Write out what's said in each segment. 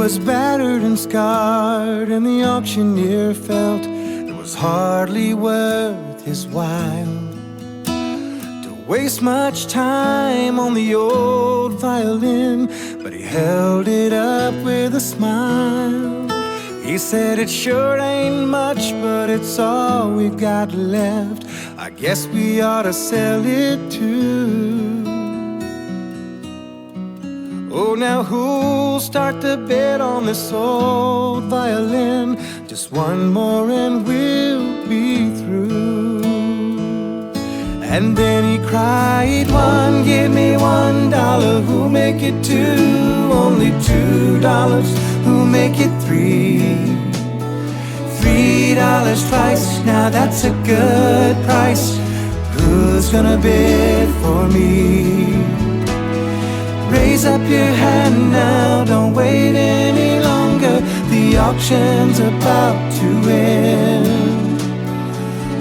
was battered and scarred, and the auctioneer felt it was hardly worth his while to waste much time on the old violin. But he held it up with a smile. He said, "It sure ain't much, but it's all we've got left. I guess we ought to sell it too." Oh, now who'll start the bid on this old violin? Just one more and we'll be through. And then he cried, "One, give me $1. Who'll make it two? Only $2. Who'll make it three? $3 twice, now that's a good price. Who's gonna bid for me? Raise up your hand now, don't wait any longer. The auction's about to end.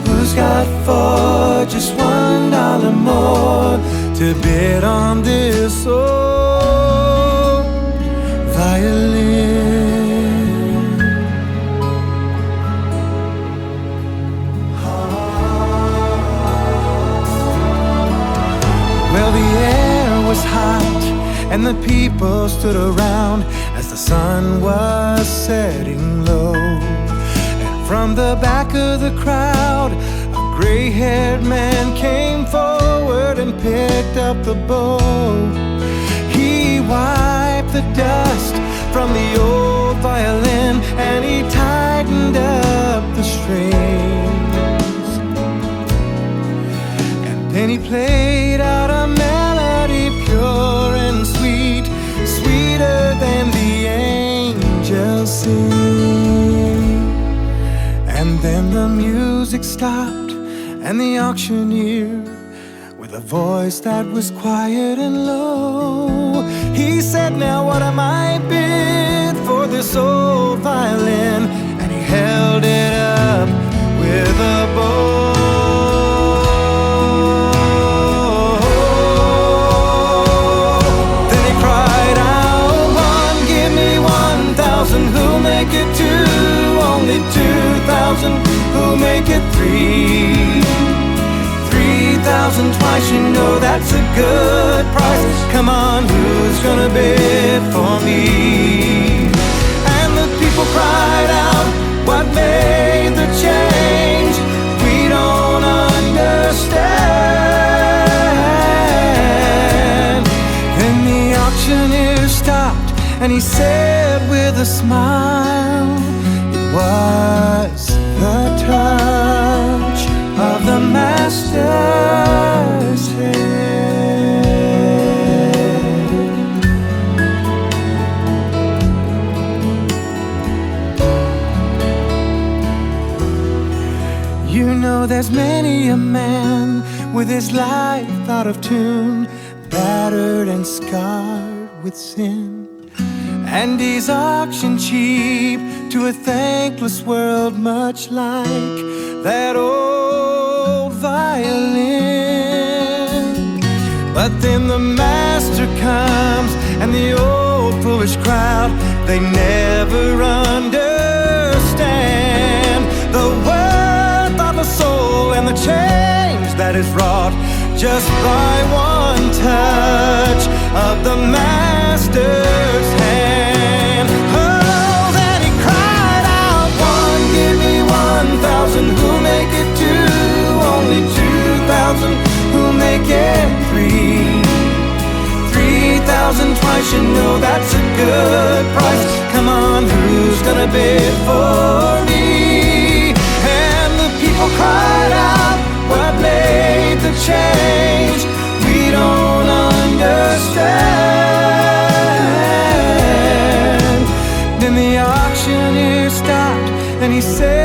Who's got for just $1 more to bid on this old violin? Well, the air was hot and the people stood around as the sun was setting low. And from the back of the crowd, a gray-haired man came forward and picked up the bow. He wiped the dust from the old violin and he tightened up the strings. And then he played out a melody pure and sweet, sweeter than the angels sing. And then the music stopped, and the auctioneer, with a voice that was quiet and low, he said, "Now what am I bid for this old violin?" And he held it up with a bow. Who'll make it three? 3,000 twice, you know that's a good price. Come on, who's gonna bid for me? And the people cried out, "What made the change? We don't understand." Then the auctioneer stopped and he said with a smile, "It was the touch of the master's hand." You know there's many a man with his life out of tune, battered and scarred with sin, and he's auctioned cheap to a thankless world, much like that old violin. But then the master comes, and the old foolish crowd, they never understand the worth of a soul and the change that is wrought just by one touch of the master's hand. Oh, then he cried out, "One, give me 1,000. Who'll make it two? Only 2,000. Who'll make it three? 3,000 twice, you know that's a good price. Come on, who's gonna bid for me?" And the people cried out, "What made the change? We don't understand." Then the auctioneer stopped and he said,